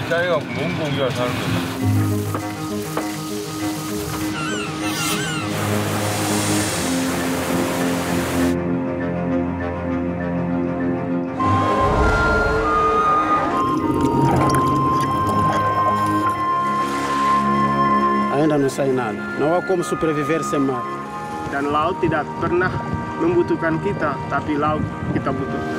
짜리가 먼 고기가 사는 거지. Ainda não sai nada. Não há como sobreviver sem mar. Dan laut tidak pernah membutuhkan kita, tapi laut kita butuhkan.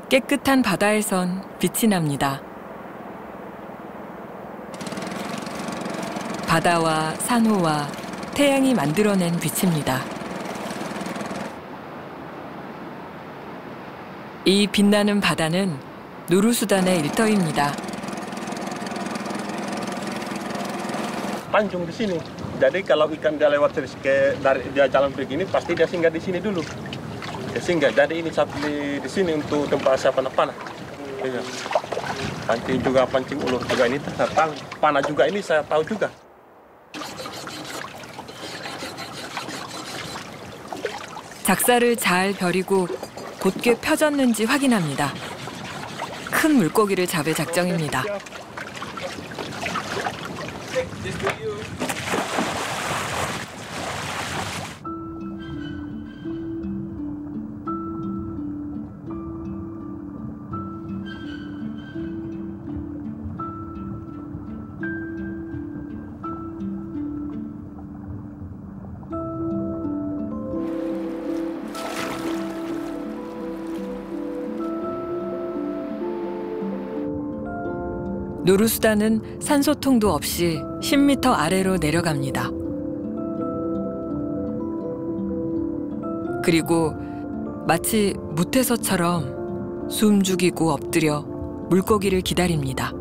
깨끗한 바다에선 빛이 납니다. 바다와 산호와 태양이 만들어낸 빛입니다. 이 빛나는 바다는 누르수단의 일터입니다. Pancung di sini. Jadi kalau ikan dia lewat dari dia jalan begini, pasti dia singgah di sini dulu. Dia singgah. Jadi ini satu di sini untuk tempat saya panah-panah. Iya. Nanti juga pancing ulur juga ini saya tahu. Panah juga ini saya tahu juga. 작사를 잘 벼리고 곧게 펴졌는지 확인합니다. 큰 물고기를 잡을 작정입니다. 누르수단은 산소통도 없이 10m 아래로 내려갑니다. 그리고 마치 무태서처럼 숨 죽이고 엎드려 물고기를 기다립니다.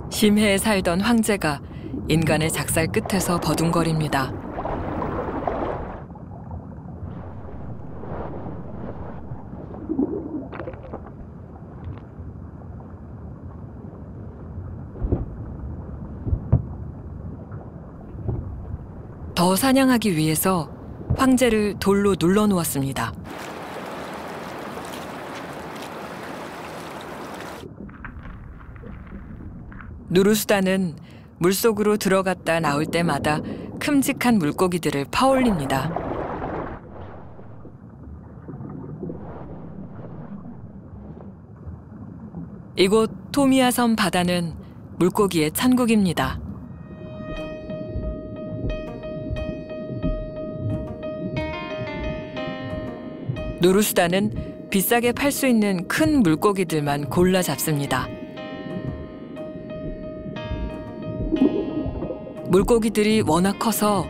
심해에 살던 황제가 인간의 작살 끝에서 버둥거립니다. 더 사냥하기 위해서 황제를 돌로 눌러놓았습니다. 누르수단은 물속으로 들어갔다 나올 때마다 큼직한 물고기들을 파올립니다. 이곳 토미야 섬 바다는 물고기의 천국입니다. 누르수단은 비싸게 팔 수 있는 큰 물고기들만 골라 잡습니다. 물고기들이 워낙 커서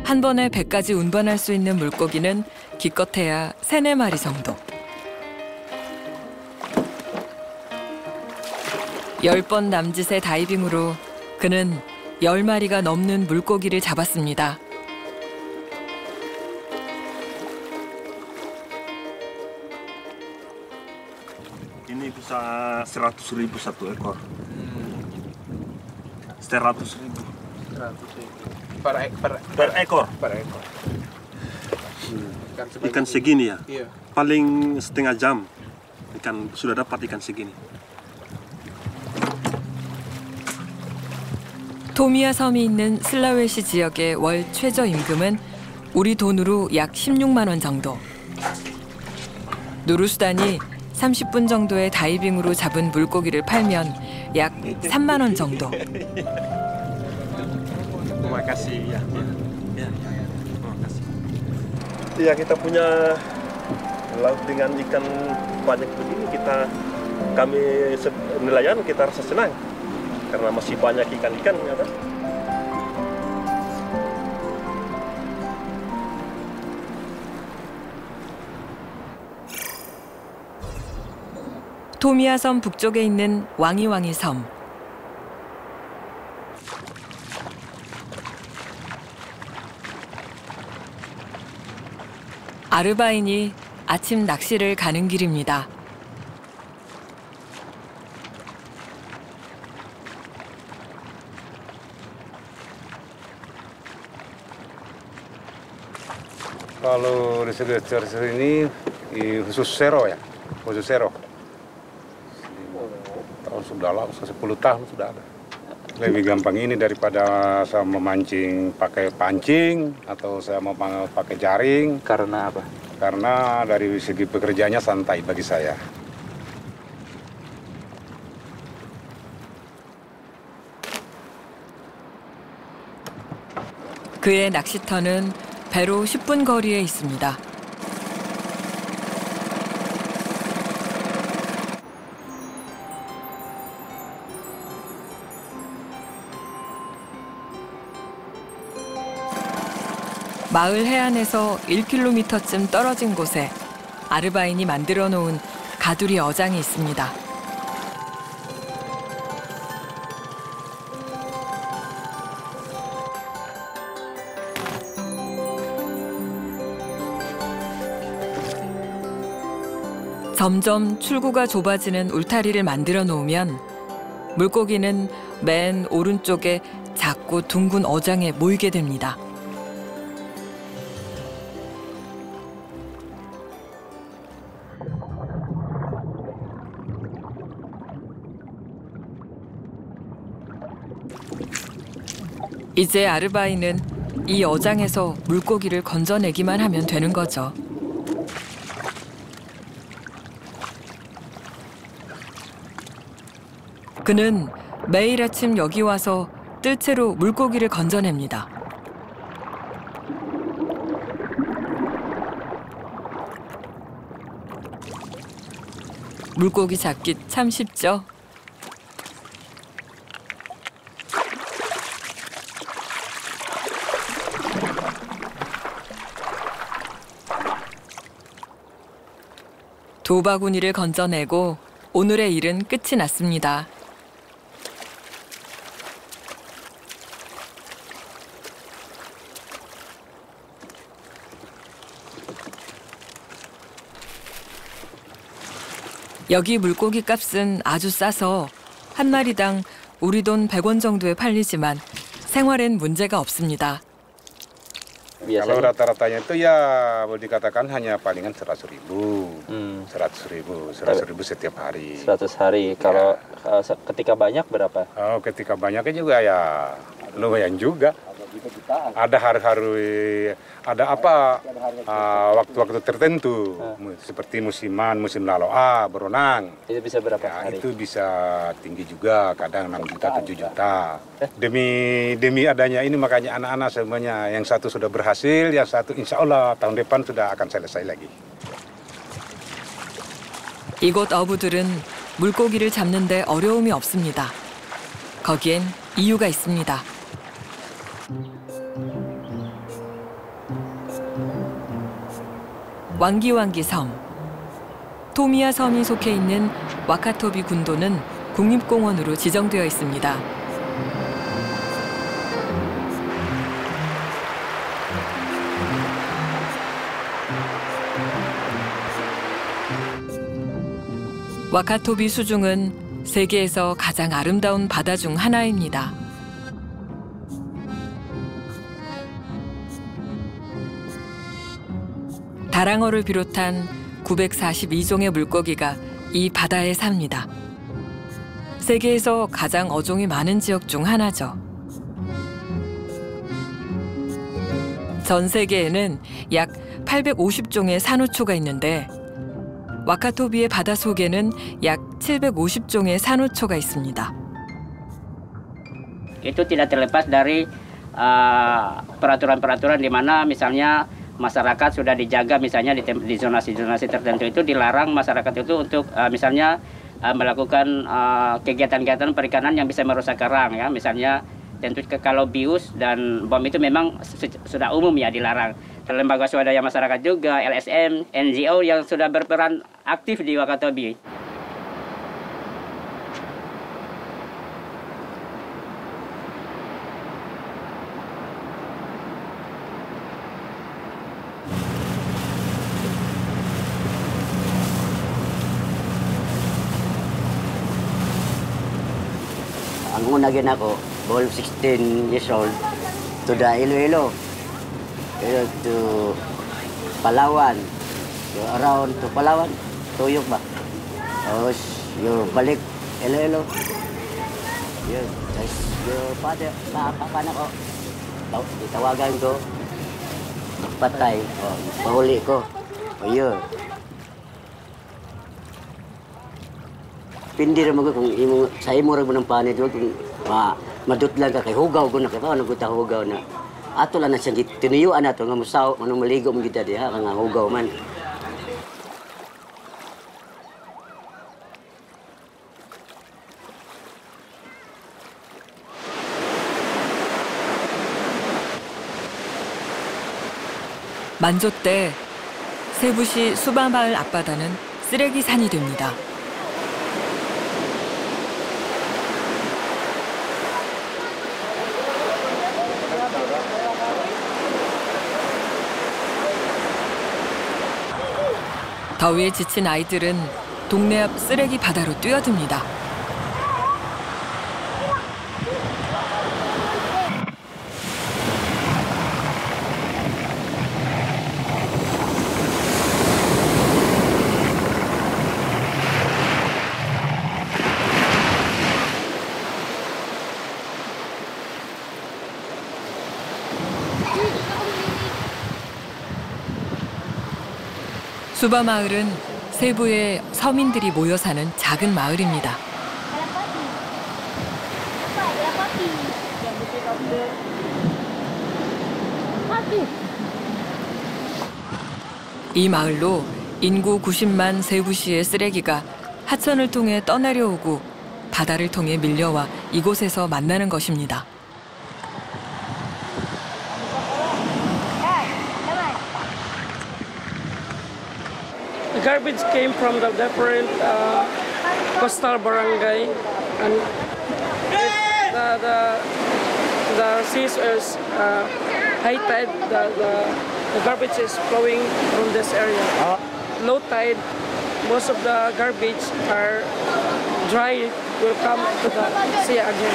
한 번에 배까지 운반할 수 있는 물고기는 기껏해야 3-4마리 정도. 10번 남짓의 다이빙으로 그는 10마리가 넘는 물고기를 잡았습니다. Ini bisa 100.000 satu ekor. 100.000. Per ekor. Ikan segini ya? Iya. Paling setengah jam ikan sudah dapat ikan segini. 토미야 섬이 있는 슬라웨시 지역의 월 최저 임금은 우리 돈으로 약 16만 원 정도. 누르수단이 30분 정도의 다이빙으로 잡은 물고기를 팔면 약 3만 원 정도. Terima kasih ya. Terima kasih. Ya kita punya laut dengan ikan banyak begini kami nelayan kita rasa senang karena masih banyak ikan-ikan ya kan. 토미아 섬 북쪽에 있는 왕이왕이 섬. 아르바인이 아침 낚시를 가는 길입니다. Kalau di sekitar sini khusus sero ya, khusus sero. Tahun sudah lama, 10 tahun sudah ada. Lebih gampang ini daripada saya memancing pakai pancing atau saya mau pakai jaring. Karena apa? Karena dari segi pekerjaannya santai bagi saya. 그의 낚시터는 배로 10분 거리에 있습니다. 마을 해안에서 1km쯤 떨어진 곳에 아르바인이 만들어 놓은 가두리 어장이 있습니다. 점점 출구가 좁아지는 울타리를 만들어 놓으면 물고기는 맨 오른쪽에 작고 둥근 어장에 모이게 됩니다. 이제 아르바인은 이 어장에서 물고기를 건져내기만 하면 되는 거죠. 그는 매일 아침 여기 와서 뜰채로 물고기를 건져냅니다. 물고기 잡기 참 쉽죠? 두 바구니를 건져내고 오늘의 일은 끝이 났습니다. 여기 물고기 값은 아주 싸서 한 마리당 우리 돈 100원 정도에 팔리지만 생활엔 문제가 없습니다. Kalau rata-ratanya itu ya boleh dikatakan hanya palingan 100.000, 100.000 setiap hari. 100 hari. Kalau ketika banyak berapa? Oh, ketika banyaknya juga ya lumayan juga. Ada hari-hari, ada apa waktu-waktu tertentu seperti musim laloa, berenang. Itu bisa berapa Ya, hari? itu bisa tinggi juga, kadang 6 juta, 7 juta. Demi adanya ini makanya anak-anak semuanya yang satu sudah berhasil, yang satu insya Allah tahun depan sudah akan selesai lagi. 이곳 어부들은 물고기를 잡는데 어려움이 없습니다. 거기엔 이유가 있습니다. 왕기왕기 섬. 토미아 섬이 속해 있는 와카토비 군도는 국립공원으로 지정되어 있습니다. 와카토비 수중은 세계에서 가장 아름다운 바다 중 하나입니다. 다랑어를 비롯한 942종의 물고기가 이 바다에 삽니다. 세계에서 가장 어종이 많은 지역 중 하나죠. 전 세계에는 약 850종의 산호초가 있는데 와카토비의 바다 속에는 약 750종의 산호초가 있습니다. Itu tidak terlepas dari peraturan-peraturan di mana misalnya masyarakat sudah dijaga, misalnya di zonasi-zonasi tertentu itu dilarang masyarakat itu untuk misalnya melakukan kegiatan-kegiatan perikanan yang bisa merusak karang, ya, misalnya tentu kalau bius dan bom itu memang sudah umum ya dilarang. Lembaga swadaya masyarakat juga, LSM, NGO yang sudah berperan aktif di Wakatobi. Ang una gin ako, ball 16 years old, to the Iloilo, to Palawan, around to Palawan, tuyok ba? Tapos yung balik Iloilo, yun, tapos yung papan ako, itawagan ko, patay, pahuli ko, yun. Pindi ra mo kung imo sa imo ra mo ng panit kung madutlan ka kay hugaw ko na kay paano ko ta hugaw na ato lang na siya tinuyuan nato nga musaw manong maligo mo kita diha nga hugaw man. 만조 때 세부시 수바마을 앞바다는 쓰레기 산이 됩니다. 더위에 지친 아이들은 동네 앞 쓰레기 바다로 뛰어듭니다. 수바마을은 세부의 서민들이 모여 사는 작은 마을입니다. 이 마을로 인구 90만 세부시의 쓰레기가 하천을 통해 떠내려오고 바다를 통해 밀려와 이곳에서 만나는 것입니다. The garbage came from the different coastal barangay, and the seas is high tide. The garbage is flowing from this area. Low tide, most of the garbage are dry. Will come to the sea again.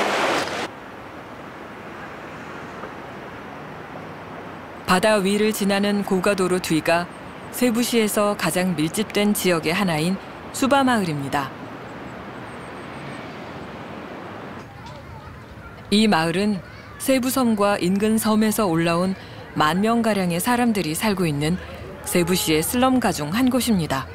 바다 위를 지나는 고가도로 뒤가 세부시에서 가장 밀집된 지역의 하나인 수바마을입니다. 이 마을은 세부섬과 인근 섬에서 올라온 10,000명가량의 사람들이 살고 있는 세부시의 슬럼가 중 한 곳입니다.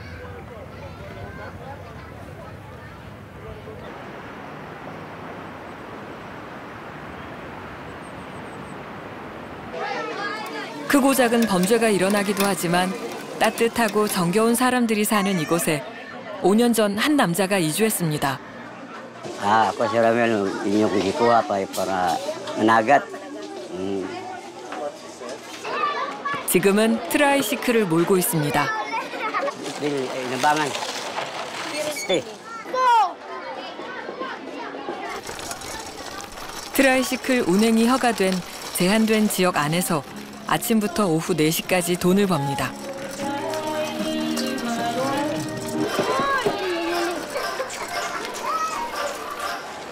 크고 작은 범죄가 일어나기도 하지만 따뜻하고 정겨운 사람들이 사는 이곳에 5년 전 한 남자가 이주했습니다. Ako si Ramel, inyong gikuha pa para managat. 지금은 트라이시클을 몰고 있습니다. Inabangan. Stay. 트라이시클 운행이 허가된 제한된 지역 안에서 아침부터 오후 4시까지 돈을 법니다.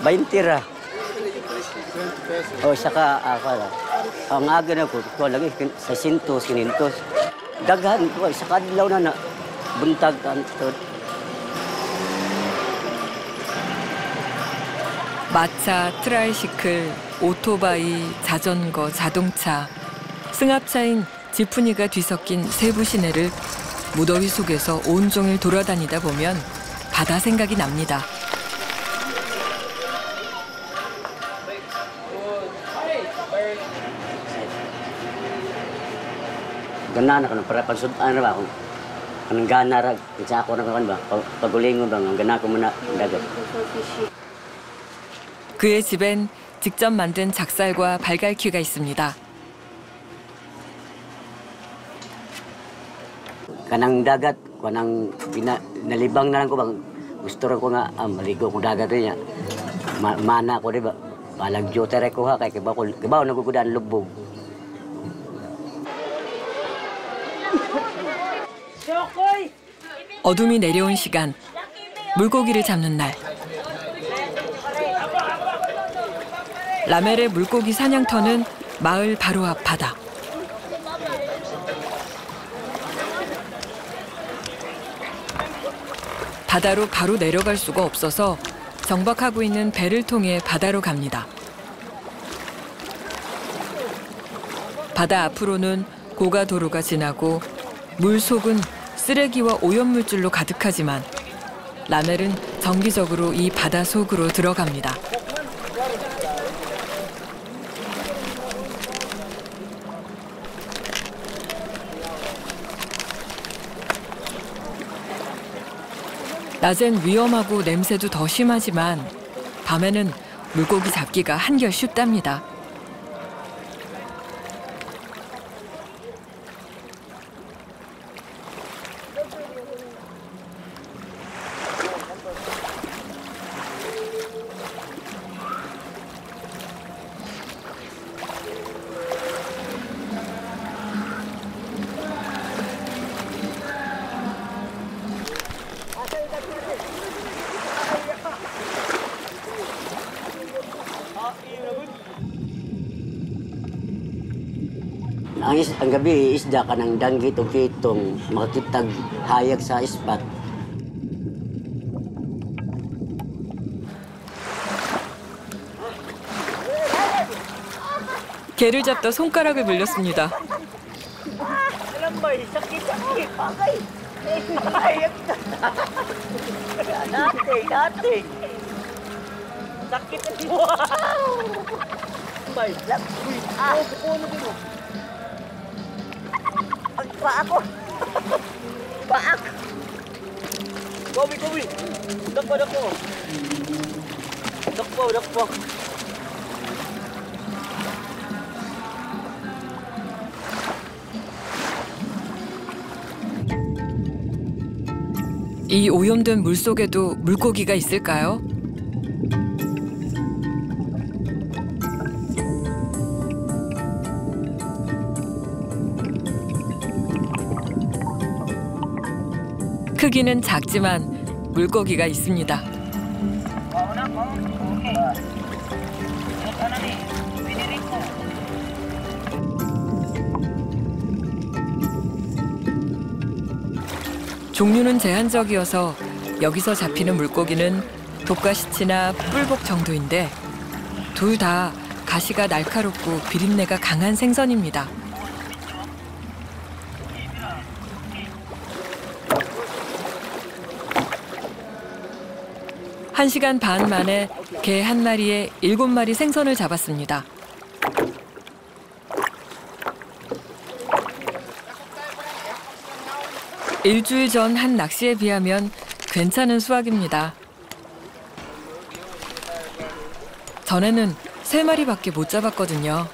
Baintira. O saka ang aga na ko lagi sa 100 daghan ko sa kadlaw na buntag antod. 마차, 트라이시클, 오토바이, 자전거, 자동차, 승합차인 지프니가 뒤섞인 세부 시내를 무더위 속에서 온종일 돌아다니다 보면 바다 생각이 납니다. Gana na para pansudan ba kung anong gana ra sa ako na kan ba pagulingon ba ang gana ko muna dagat. 그의 집엔 직접 만든 작살과 발갈퀴가 있습니다. Kanang dagat, kanang nalibang na lang ko bang gusto rin ko nga maligo ko dagat niya. Mana ko di ba? Balagyo tere ko ha kay kibaw nagugudan lubog. 어둠이 내려온 시간, 물고기를 잡는 날. 라멜의 물고기 사냥터는 마을 바로 앞 바다. 바다로 바로 내려갈 수가 없어서 정박하고 있는 배를 통해 바다로 갑니다. 바다 앞으로는 고가도로가 지나고 물 속은 쓰레기와 오염물질로 가득하지만 라멜은 정기적으로 이 바다 속으로 들어갑니다. 낮엔 위험하고 냄새도 더 심하지만 밤에는 물고기 잡기가 한결 쉽답니다. Ang gabi, isda ka ng danggit o kitong makakitag hayag sa ispat. 개를 잡다 손가락을 물렸습니다. Pak ako. Pak ako. Kobi. Dakpo. Dakpo. 이 오염된 물 속에도 물고기가 있을까요? 크기는 작지만 물고기가 있습니다. 종류는 제한적이어서 여기서 잡히는 물고기는 독가시치나 뿔복 정도인데 둘 다 가시가 날카롭고 비린내가 강한 생선입니다. 1시간 반 만에 개 한 마리에 7마리 생선을 잡았습니다. 일주일 전 한 낚시에 비하면 괜찮은 수확입니다. 전에는 3마리밖에 못 잡았거든요.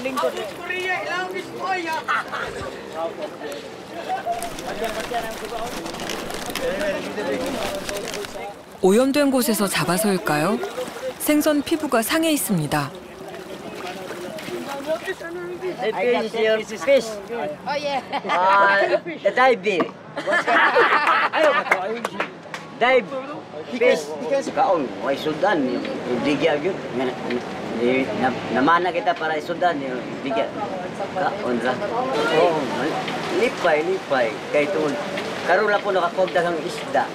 Lingkod. 오염된 곳에서 잡아서일까요? 생선 피부가 상해 있습니다. Fish is your fish. Oh yeah. The dive. Dive. Fish. Kaon, may sudan yung digya yun. Namana kita para sudan yung digya. Kaon ra. Oh, lipay. Kaya ito, karoon lang po nakakogdagang isda.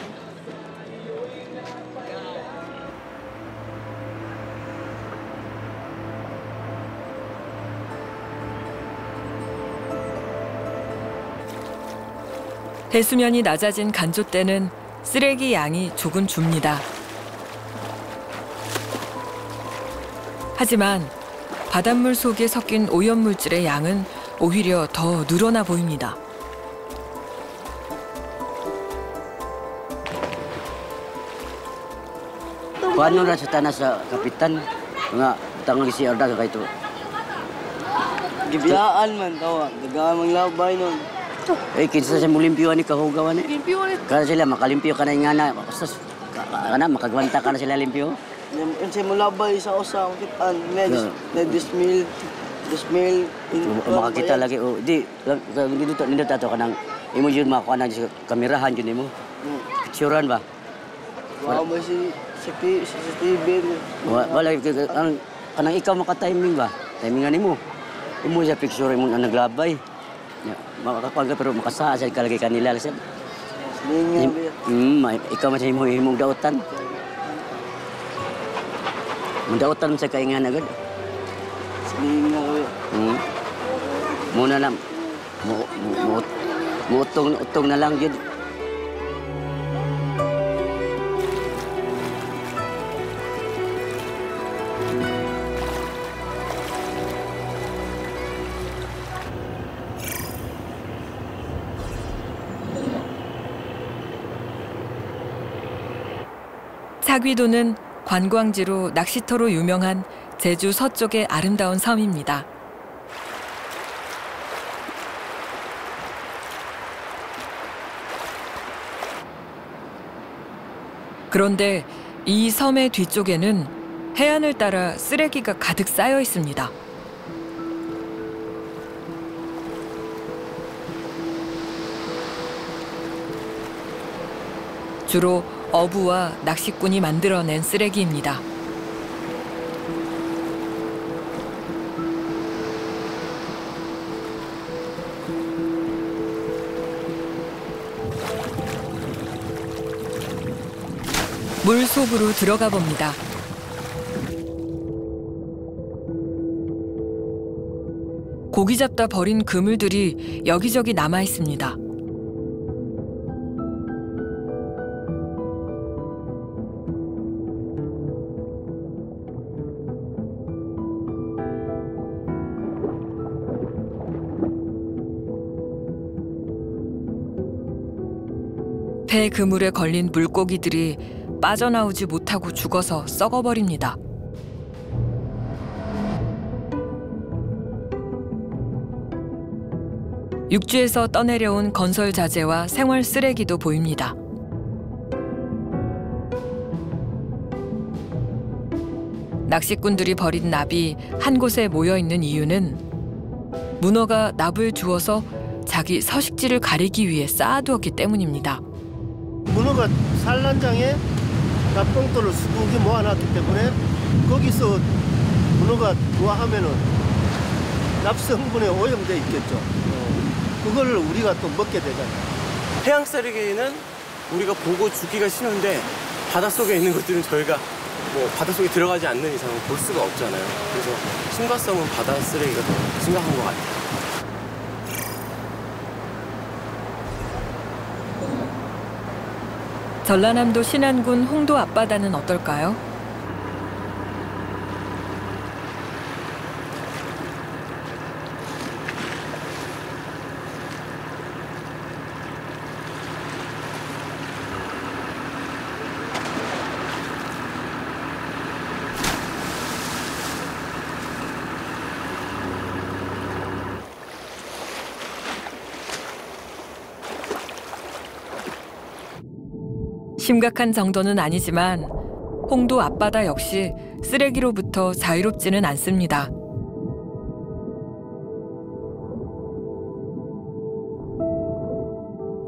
해수면이 낮아진 간조대는 쓰레기 양이 조금 줍니다. 하지만 바닷물 속에 섞인 오염물질의 양은 오히려 더 늘어나 보입니다. Paano na sa tanas sa kapitan? Nga, tangang si Orda ka ito. Gibiyaan man tawa, dagaan manglabay nun. Eh, kinsa sa mulimpyo ni kahugawan eh. Limpyo ulit. Kana sila, makalimpyo ka na nga na. Kusas, makagwanta ka na sila limpyo. Kasi mulabay sa usa, kitaan, na dismil, Makakita lagi, oh, di, nindot ato ka ng, imo yun makakuha na sa kamerahan yun imo. Picturean ba? Wow, ba si CCTV. Wala, kanang ikaw maka-timing ba? Timingan mo. Imo sa picture mo na naglabay. Makakakuha ka pero makasaa sa kalagay kanila. Ikaw man sa imong dautan. Mundautan sa kaingan agad. Silinga ko. Muna lang. Utong na lang yun. 차귀도는 관광지로 낚시터로 유명한 제주 서쪽의 아름다운 섬입니다. 그런데 이 섬의 뒤쪽에는 해안을 따라 쓰레기가 가득 쌓여 있습니다. 주로 어부와 낚시꾼이 만들어낸 쓰레기입니다. 물 속으로 들어가 봅니다. 고기 잡다 버린 그물들이 여기저기 남아 있습니다. 배 그물에 걸린 물고기들이 빠져나오지 못하고 죽어서 썩어버립니다. 육지에서 떠내려온 건설 자재와 생활 쓰레기도 보입니다. 낚시꾼들이 버린 납이 한 곳에 모여 있는 이유는 문어가 납을 주워서 자기 서식지를 가리기 위해 쌓아두었기 때문입니다. 문어가 산란장에 납봉돌을 수북이 모아놨기 때문에 거기서 문어가 좋아하면은 납성분에 오염돼 있겠죠. 그걸 우리가 또 먹게 되잖아요. 해양 쓰레기는 우리가 보고 주기가 쉬운데 바닷속에 있는 것들은 저희가 뭐 바닷속에 들어가지 않는 이상은 볼 수가 없잖아요. 그래서 심각성은 바다 쓰레기가 더 심각한 것 같아요. 전라남도 신안군 홍도 앞바다는 어떨까요? 심각한 정도는 아니지만 홍도 앞바다 역시 쓰레기로부터 자유롭지는 않습니다.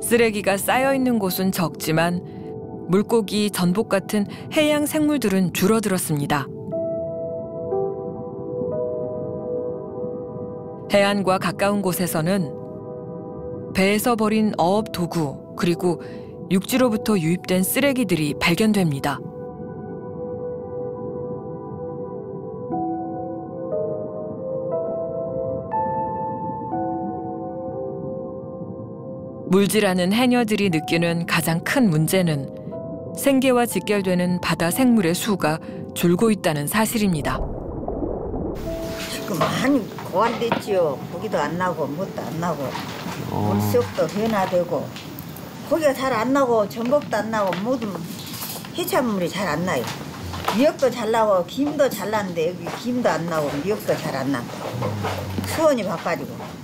쓰레기가 쌓여 있는 곳은 적지만 물고기, 전복 같은 해양 생물들은 줄어들었습니다. 해안과 가까운 곳에서는 배에서 버린 어업 도구 그리고 육지로부터 유입된 쓰레기들이 발견됩니다. 물질하는 해녀들이 느끼는 가장 큰 문제는 생계와 직결되는 바다 생물의 수가 줄고 있다는 사실입니다. 지금 많이 고갈됐지요. 고기도 안 나고 뭣도 안 나고 물속도 변화되고 고기가 잘 안 나고 전복도 안 나고 모든 해산물이 잘 안 나요. 미역도 잘 나고 김도 잘 나는데 여기 김도 안 나고 미역도 잘 안 나고 수온이 바빠지고.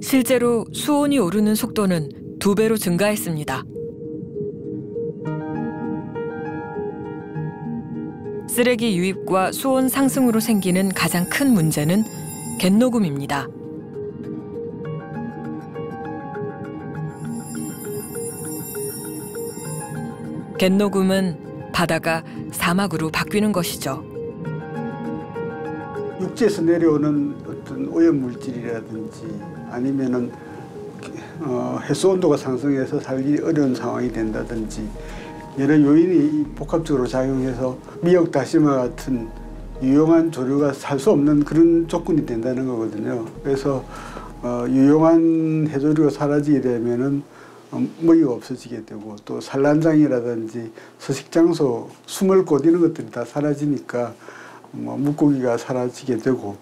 실제로 수온이 오르는 속도는 2배로 증가했습니다. 쓰레기 유입과 수온 상승으로 생기는 가장 큰 문제는 갯녹음입니다. 갯녹음은 바다가 사막으로 바뀌는 것이죠. 육지에서 내려오는 어떤 오염 물질이라든지 아니면은 해수 온도가 상승해서 살기 어려운 상황이 된다든지 여러 요인이 복합적으로 작용해서 미역, 다시마 같은 유용한 조류가 살 수 없는 그런 조건이 된다는 거거든요. 그래서 유용한 해조류가 사라지게 되면은 먹이가 없어지게 되고 또 산란장이라든지 서식장소, 숨을 곳 이런 것들이 다 사라지니까 물고기가 사라지게 되고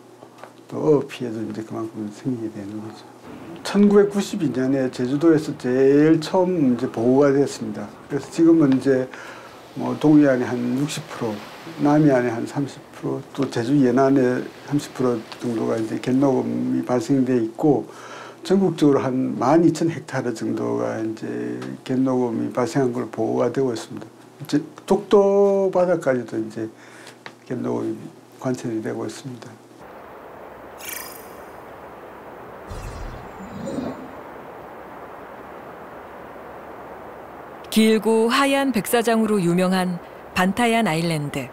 또 어업 피해도 이제 그만큼 생기게 되는 거죠. 1992년에 제주도에서 제일 처음 이제 보고가 됐습니다. 그래서 지금은 이제 동해안에 한 60%, 남해안에 한 30%, 또 제주 연안에 30% 정도가 이제 갯녹음이 발생돼 있고 전국적으로 한 12,000헥타르 정도가 이제 갯녹음이 발생한 걸 보고가 되고 있습니다. 이제 독도 바다까지도 이제 갯녹음이 관찰이 되고 있습니다. 길고 하얀 백사장으로 유명한 반타얀 아일랜드.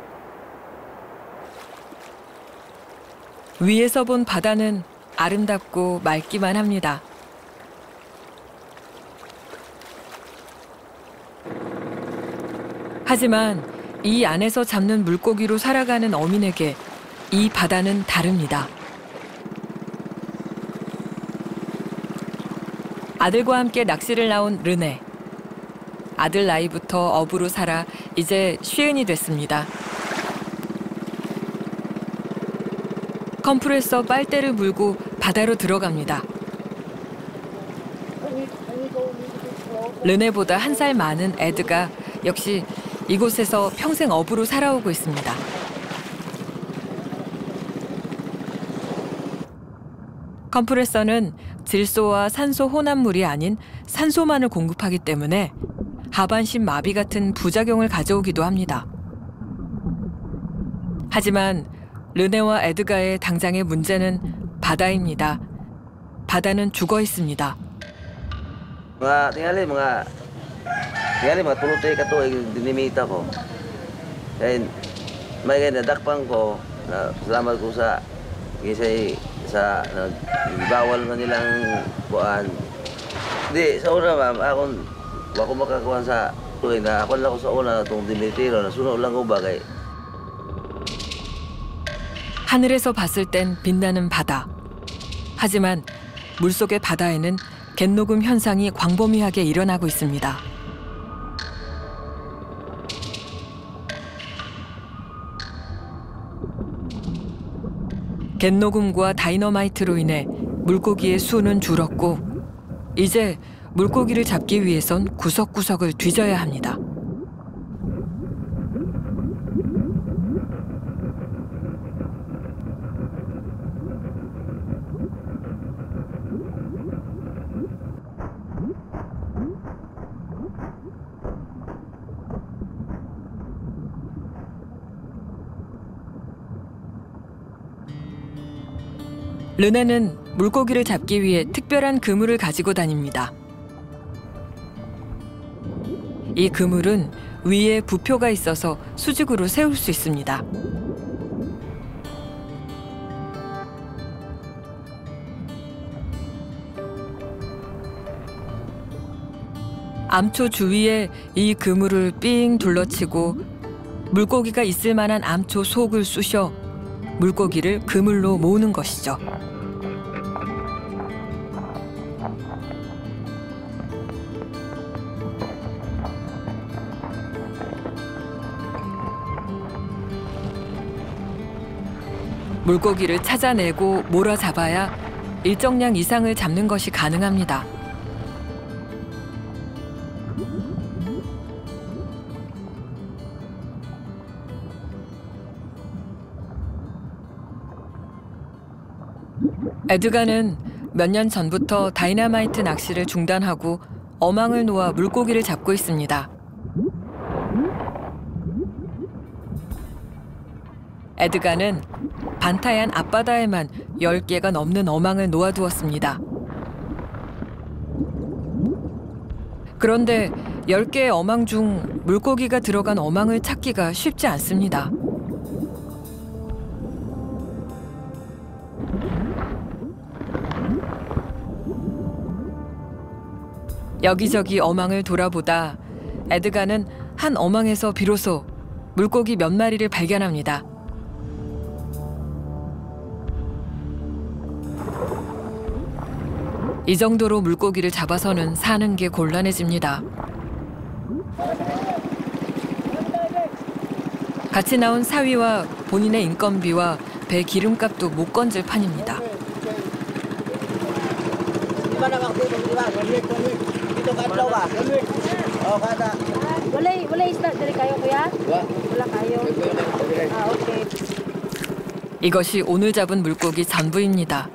위에서 본 바다는 아름답고 맑기만 합니다. 하지만 이 안에서 잡는 물고기로 살아가는 어민에게 이 바다는 다릅니다. 아들과 함께 낚시를 나온 르네. 아들 나이부터 어부로 살아 이제 쉰이 됐습니다. 컴프레서 빨대를 물고 바다로 들어갑니다. 르네보다 1살 많은 에드가 역시 이곳에서 평생 어부로 살아오고 있습니다. 컴프레서는 질소와 산소 혼합물이 아닌 산소만을 공급하기 때문에 하반신 마비 같은 부작용을 가져오기도 합니다. 하지만 르네와 에드가의 당장의 문제는 바다입니다. 바다는 죽어 있습니다. Tingali mga pulutay ka to ay dinimita ko. Kaya may nadakpan ko na salamat ko sa bawal na nilang kuan. Di sa una ma'am ako makakuha sa tuwing na ako lang ko sa una itong dimitiro na sunod lang ko bagay. 하늘에서 봤을 땐 빛나는 바다. 하지만 물속의 바다에는 갯녹음 현상이 광범위하게 일어나고 있습니다. 갯녹음과 다이너마이트로 인해 물고기의 수는 줄었고 이제 물고기를 잡기 위해선 구석구석을 뒤져야 합니다. 르네는 물고기를 잡기 위해 특별한 그물을 가지고 다닙니다. 이 그물은 위에 부표가 있어서 수직으로 세울 수 있습니다. 암초 주위에 이 그물을 삥 둘러치고 물고기가 있을 만한 암초 속을 쑤셔 물고기를 그물로 모으는 것이죠. 물고기를 찾아내고 몰아잡아야 일정량 이상을 잡는 것이 가능합니다. 에드가는 몇 년 전부터 다이너마이트 낚시를 중단하고 어망을 놓아 물고기를 잡고 있습니다. 에드가는 반타얀 앞바다에만 10개가 넘는 어망을 놓아두었습니다. 그런데 10개의 어망 중 물고기가 들어간 어망을 찾기가 쉽지 않습니다. 여기저기 어망을 돌아보다 에드가는 한 어망에서 비로소 물고기 몇 마리를 발견합니다. 이 정도로 물고기를 잡아서는 사는 게 곤란해집니다. 같이 나온 사위와 본인의 인건비와 배 기름값도 못 건질 판입니다. 이것이 오늘 잡은 물고기 전부입니다.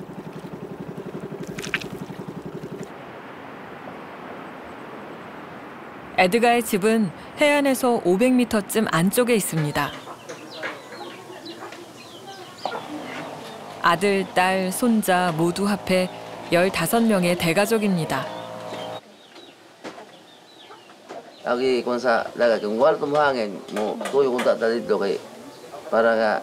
에드가의 집은 해안에서 500m쯤 안쪽에 있습니다. 아들, 딸, 손자 모두 합해 15명의 대가족입니다. Lagi kung sa dagat, kung wala tumahangin, mo tuyo kung tata dito kay para nga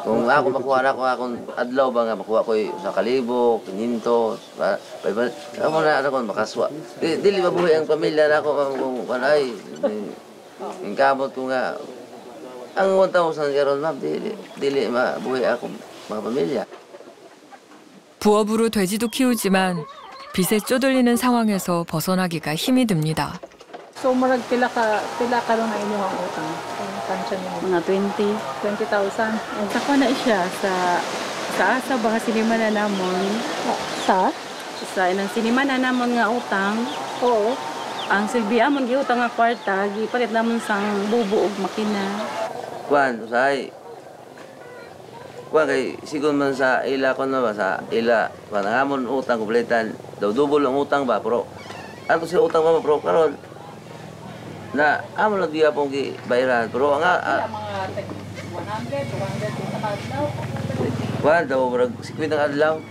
kung ako makuha na akong adlaw ba nga makuha ko sa 1,000, 500, ako na ako makaswa. Dili mabuhay ang pamilya na ako kung panay. Yung kamot ko nga, ang 1,000 karon ma'am, dili mabuhay ako mga pamilya. 부업으로 돼지도 키우지만 빚에 쪼들리는 상황에서 벗어나기가 힘이 듭니다. So murag pila ka ron na inyong utang? Tansya niyo? Mga 20,000. Saka na siya sa asa ba sinima na namon? Sa inang sinima na namon nga utang. Oo. Ang silbiya mon giutang nga kwarta, gipalit namon sang bubo ug makina. Kuan, usay. Kuan kay sigon man sa ila kon ba sa ila, kuan namon utang kompletan. Daw double ang utang ba, pero ato si utang ba pro karon na amo lang diya pong bayaran pero nga wala daw murag 50 adlaw.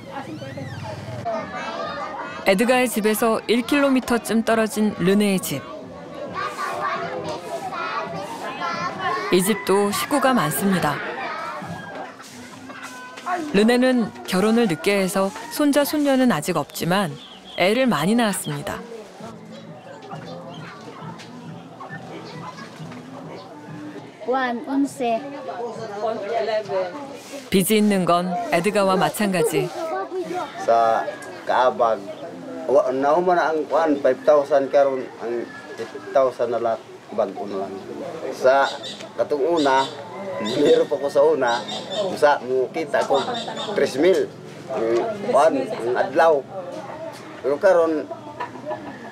에드가의 집에서 1km쯤 떨어진 르네의 집. 이 집도 식구가 많습니다. 르네는 결혼을 늦게 해서 손자 손녀는 아직 없지만 애를 많이 낳았습니다. 빚이 있는 건 에드가와 마찬가지. Sa kaabag, nauman ang kuan 5,000 karon ang 8,000 na lang bago na lang. Sa katong una, meron pa ko sa una, sa mo kita ko 3,000 kuan ang adlaw. Pero karon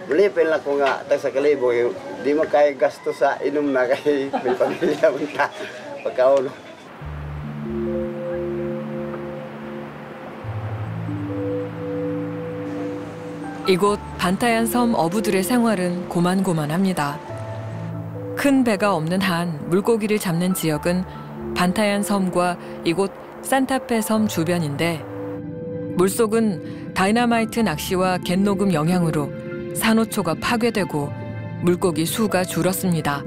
ulipin lang ko nga tag sa 1,000, di mo kay gasto sa inom na kay may pamilya man ta pagkaulo. 이곳 반타얀 섬 어부들의 생활은 고만고만합니다. 큰 배가 없는 한 물고기를 잡는 지역은 반타얀 섬과 이곳 산타페 섬 주변인데 물속은 다이너마이트 낚시와 갯녹음 영향으로 산호초가 파괴되고 물고기 수가 줄었습니다.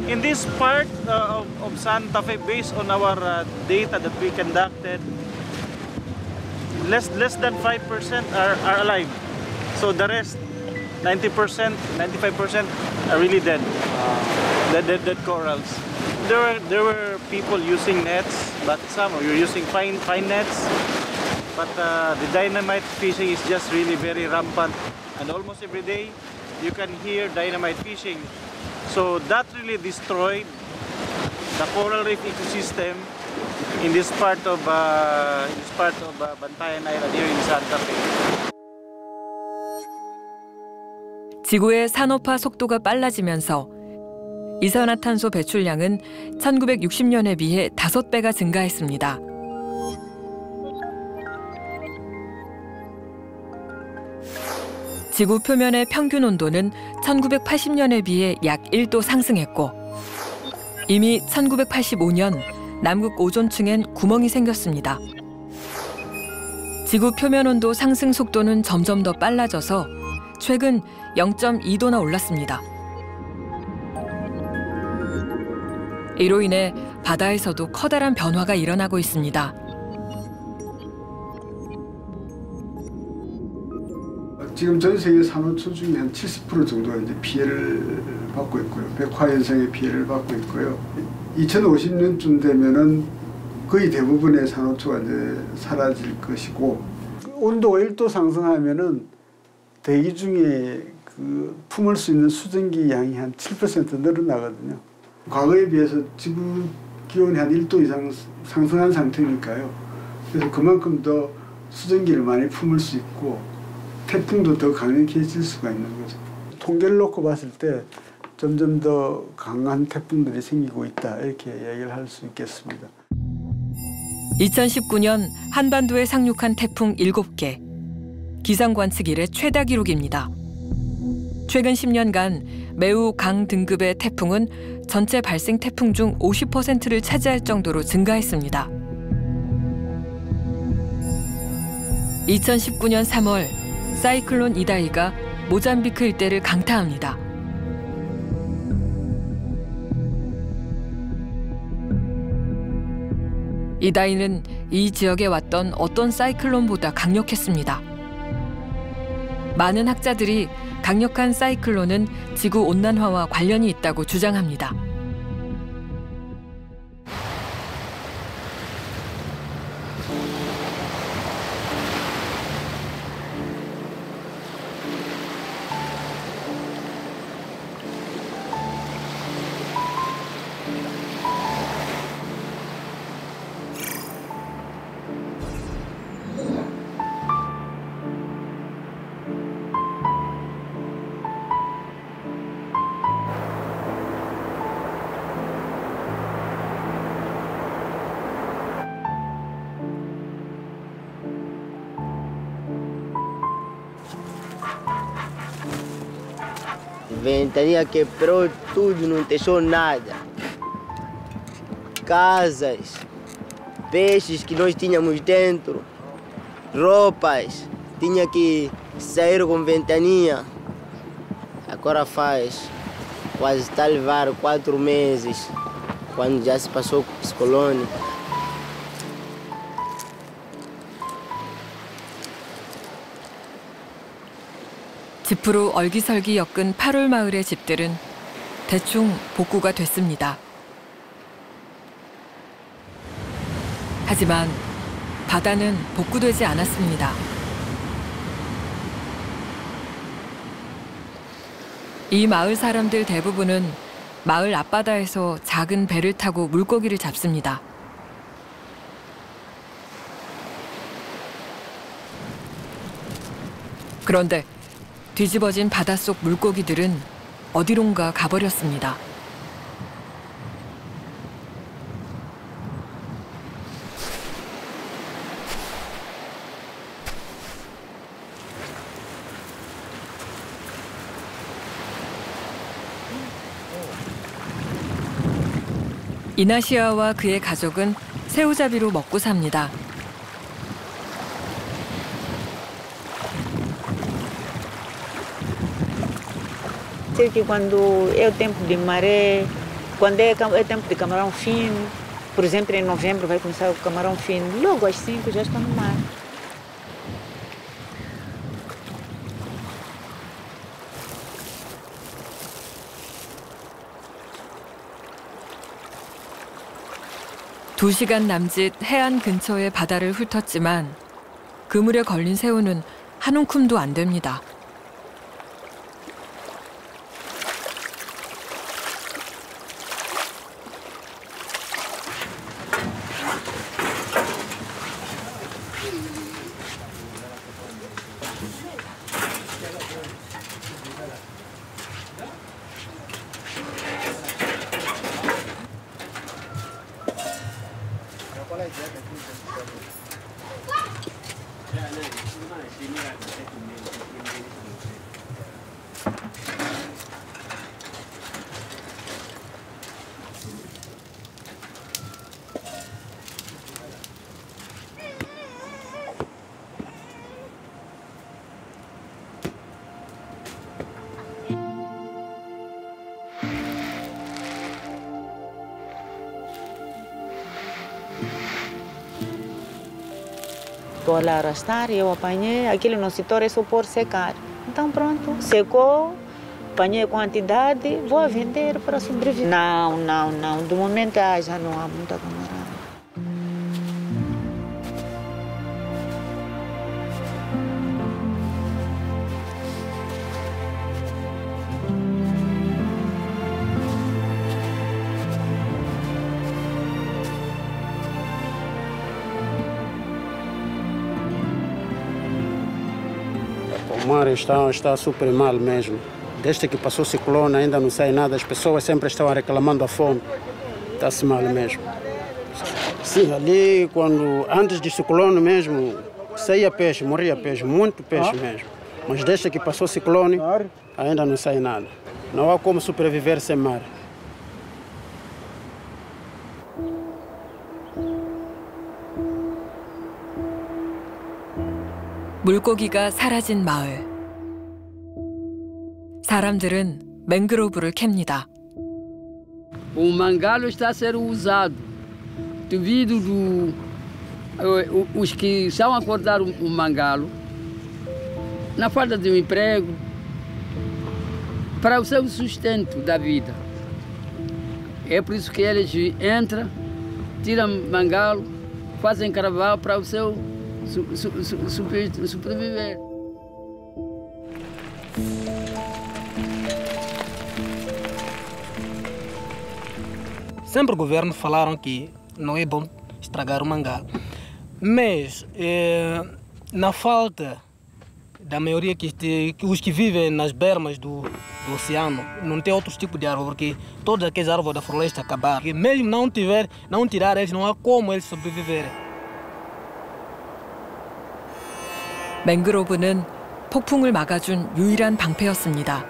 In this part of Santa Fe, based on our data that we conducted, less than 5% are alive. So the rest, 90%, 95% are really dead. dead corals. There were people using nets, but some were using fine nets. But the dynamite fishing is just really very rampant, and almost every day you can hear dynamite fishing. So that really destroyed the coral reef ecosystem in this part of Bantayan Island here in Santa Fe. 지구의 산업화 속도가 빨라지면서 이산화탄소 배출량은 1960년에 비해 5배가 증가했습니다. 지구 표면의 평균 온도는 1980년에 비해 약 1도 상승했고 이미 1985년 남극 오존층엔 구멍이 생겼습니다. 지구 표면 온도 상승 속도는 점점 더 빨라져서 최근 0.2도나 올랐습니다. 이로 인해 바다에서도 커다란 변화가 일어나고 있습니다. 지금 전 세계 산호초 중에 한 70% 정도가 이제 피해를 받고 있고요. 백화 현상의 피해를 받고 있고요. 2050년쯤 되면은 거의 대부분의 산호초가 이제 사라질 것이고 온도가 1도 상승하면은 대기 중에 그 품을 수 있는 수증기 양이 한 7% 늘어나거든요. 과거에 비해서 지구 기온이 한 1도 이상 상승한 상태니까요. 그래서 그만큼 더 수증기를 많이 품을 수 있고 태풍도 더 강력해질 수가 있는 거죠. 통계를 놓고 봤을 때 점점 더 강한 태풍들이 생기고 있다 이렇게 얘기를 할 수 있겠습니다. 2019년 한반도에 상륙한 태풍 7개. 기상관측 이래 최다 기록입니다. 최근 10년간 매우 강 등급의 태풍은 전체 발생 태풍 중 50%를 차지할 정도로 증가했습니다. 2019년 3월 사이클론 이다이가 모잠비크 일대를 강타합니다. 이다이는 이 지역에 왔던 어떤 사이클론보다 강력했습니다. 많은 학자들이 강력한 사이클론은 지구 온난화와 관련이 있다고 주장합니다. Ventania quebrou tudo, não deixou nada. Casas, peixes que nós tínhamos dentro, roupas, tinha que sair com ventania. Agora faz quase está a levar 4 meses, quando já se passou com esse colônia. 짚으로 얼기설기 엮은 8월 마을의 집들은 대충 복구가 됐습니다. 하지만 바다는 복구되지 않았습니다. 이 마을 사람들 대부분은 마을 앞바다에서 작은 배를 타고 물고기를 잡습니다. 그런데 뒤집어진 바닷속 물고기들은 어디론가 가버렸습니다. 이나시아와 그의 가족은 새우잡이로 먹고 삽니다. Sei que quando é o tempo de maré, quando é tempo de camarão fino, por exemplo, em novembro vai começar o camarão fino, logo às 5 já está no mar. 2시간 남짓 해안 근처의 바다를 훑었지만 그물에 걸린 새우는 한 움큼도 안 됩니다. Estou lá a arrastar e eu apanhei, aquele nocitor é só por secar. Então pronto, secou, apanhei a quantidade, vou a vender para sobreviver. Não, do momento já não há muita camarada. O mar está super mal mesmo. Desde que passou o ciclone ainda não sai nada. As pessoas sempre estão reclamando a fome. Está-se mal mesmo. Sim, ali antes do ciclone mesmo, saía peixe, morria peixe, muito peixe mesmo. Mas desde que passou o ciclone ainda não sai nada. Não há como sobreviver sem mar. 물고기가 사라진 마을. 사람들은 맹그로브를 캡니다. O mangalo está a ser usado devido os que estão a cortar o mangalo na falta de um emprego para o seu sustento da vida. É por isso que eles entram, tiram mangalo, fazem carnaval para o seu sobreviver. Sempre o governo falaram que não é bom estragar o mangalo, mas na falta da maioria os que vivem nas bermas do oceano não tem outros tipos de árvore, porque todas aquelas árvores da floresta acabaram. E mesmo não tirar eles, não há como eles sobreviverem. 맹그로브는 폭풍을 막아준 유일한 방패였습니다.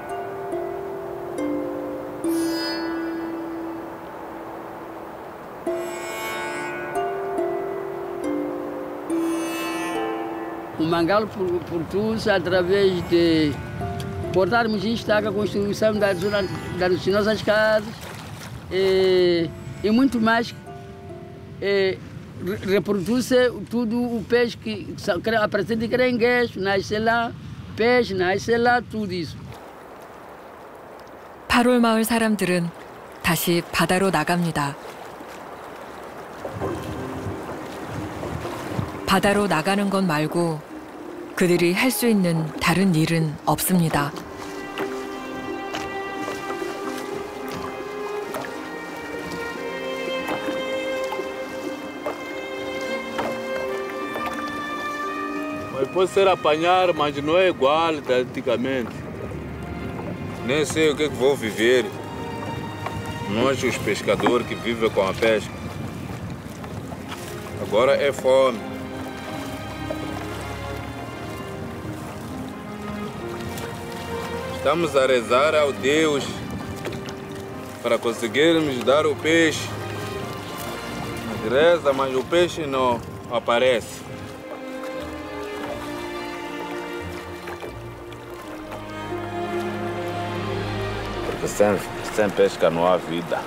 O mangalo produz através de cortarmos estaca, a construção das nossas casas e muito mais. Reproduz tudo o peixe que apresenta caranguejo, nasce lá, peixe, nasce lá, tudo isso. 8월 마을 사람들은 다시 바다로 나갑니다. 바다로 나가는 것 말고 그들이 할 수 있는 다른 일은 없습니다. Pode ser apanhar, mas não é igual da antigamente. Nem sei o que vou viver. Nós, os pescadores que vivem com a pesca. Agora é fome. Estamos a rezar ao Deus para conseguirmos dar o peixe. Reza, mas o peixe não aparece. Sem pesca não há vida.